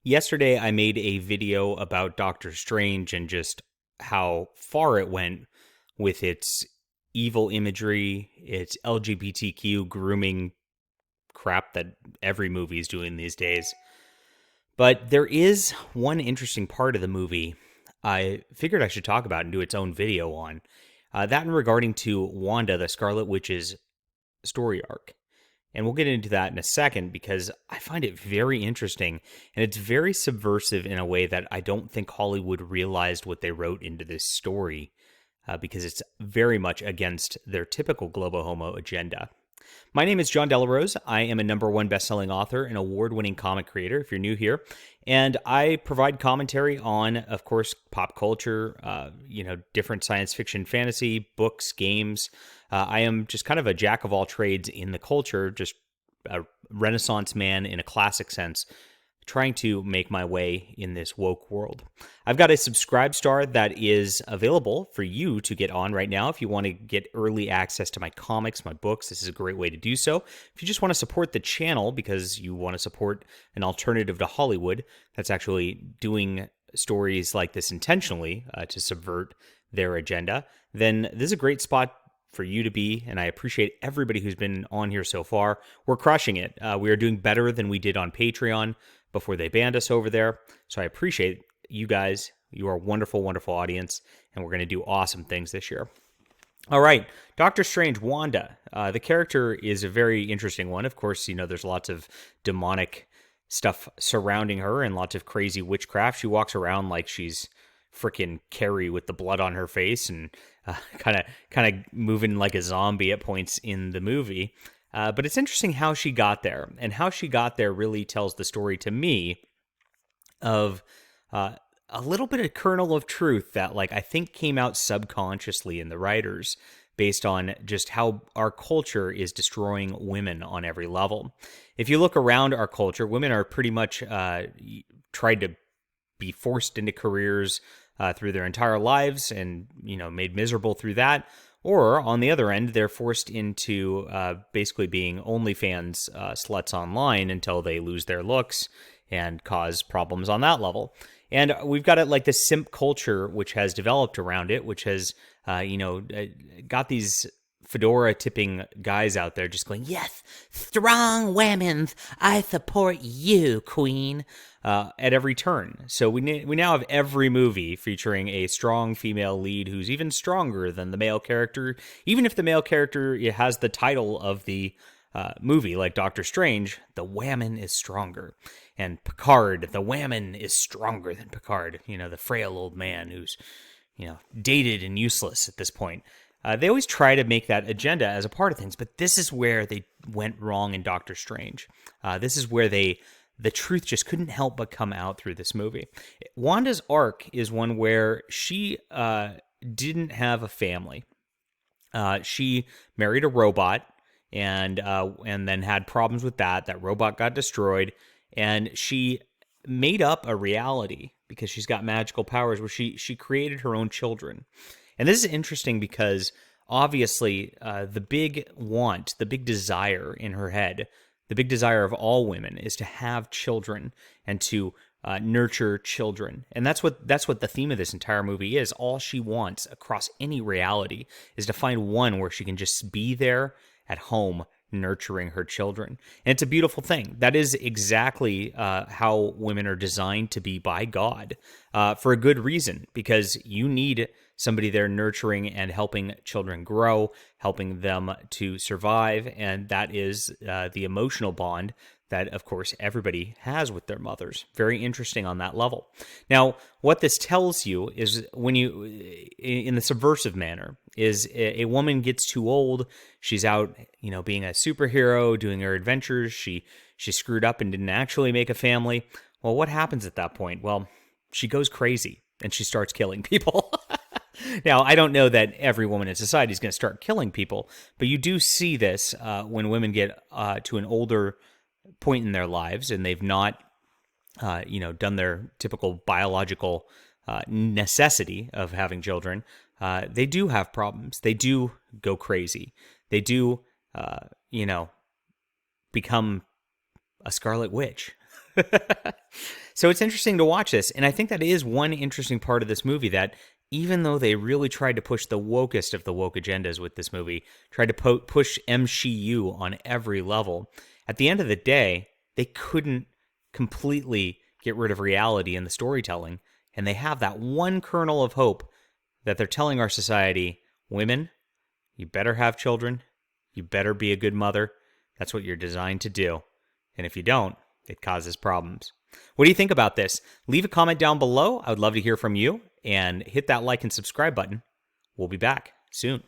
Yesterday, I made a video about Doctor Strange and just how far it went with its evil imagery, its LGBTQ grooming crap that every movie is doing these days. But there is one interesting part of the movie I figured I should talk about and do its own video on. That regarding to Wanda, the Scarlet Witch's story arc. And we'll get into that in a second because I find it very interesting and it's very subversive in a way that I don't think Hollywood realized what they wrote into this story because it's very much against their typical globo homo agenda. My name is John Delarose. I am a #1 best-selling author and award-winning comic creator, if you're new here. And I provide commentary on, of course, pop culture, different science fiction, fantasy, books, games. I am just kind of a jack of all trades in the culture, just a Renaissance man in a classic sense, trying to make my way in this woke world. I've got a subscribe star that is available for you to get on right now. If you want to get early access to my comics, my books, this is a great way to do so. If you just want to support the channel because you want to support an alternative to Hollywood that's actually doing stories like this intentionally to subvert their agenda, then this is a great spot for you to be, and I appreciate everybody who's been on here so far. We're crushing it. We are doing better than we did on Patreon before they banned us over there. So I appreciate you guys. You are a wonderful, wonderful audience, and we're going to do awesome things this year. All right, Doctor Strange, Wanda. The character is a very interesting one. Of course, there's lots of demonic stuff surrounding her and lots of crazy witchcraft. She walks around like she's freaking Carrie with the blood on her face and kind of moving like a zombie at points in the movie. But it's interesting how she got there, and how she got there really tells the story to me of a little bit of kernel of truth that, I think came out subconsciously in the writers based on just how our culture is destroying women on every level. If you look around our culture, women are pretty much tried to be forced into careers through their entire lives and, made miserable through that. Or, on the other end, they're forced into basically being OnlyFans sluts online until they lose their looks and cause problems on that level. And we've got it like this simp culture, which has developed around it, which has, got these fedora-tipping guys out there just going, yes, strong women, I support you, queen, at every turn. So we now have every movie featuring a strong female lead who's even stronger than the male character, even if the male character has the title of the movie, like Doctor Strange, the whammon is stronger. And Picard, the whammon is stronger than Picard, the frail old man who's, dated and useless at this point. They always try to make that agenda as a part of things, but this is where they went wrong in Doctor Strange. This is where the truth just couldn't help but come out through this movie. Wanda's arc is one where she didn't have a family. She married a robot and then had problems with that. That robot got destroyed, and she made up a reality because she's got magical powers where she created her own children. And this is interesting because obviously the big want, the big desire in her head, the big desire of all women is to have children and to nurture children. And that's what the theme of this entire movie is. All she wants across any reality is to find one where she can just be there at home nurturing her children. And it's a beautiful thing. That is exactly how women are designed to be by God for a good reason, because you need somebody there nurturing and helping children grow, helping them to survive, and that is the emotional bond that, of course, everybody has with their mothers. Very interesting on that level. Now, what this tells you is when you, in the subversive manner, is a woman gets too old, she's out, being a superhero, doing her adventures, she screwed up and didn't actually make a family. Well, what happens at that point? Well, she goes crazy and she starts killing people. Now, I don't know that every woman in society is going to start killing people, but you do see this when women get to an older point in their lives and they've not, done their typical biological necessity of having children. They do have problems. They do go crazy. They do, become a Scarlet Witch. So it's interesting to watch this. And I think that is one interesting part of this movie, that even though they really tried to push the wokest of the woke agendas with this movie, tried to push MCU on every level, at the end of the day, they couldn't completely get rid of reality in the storytelling. And they have that one kernel of hope that they're telling our society, women, you better have children. You better be a good mother. That's what you're designed to do. And if you don't, it causes problems. What do you think about this? Leave a comment down below. I would love to hear from you. And hit that like and subscribe button. We'll be back soon.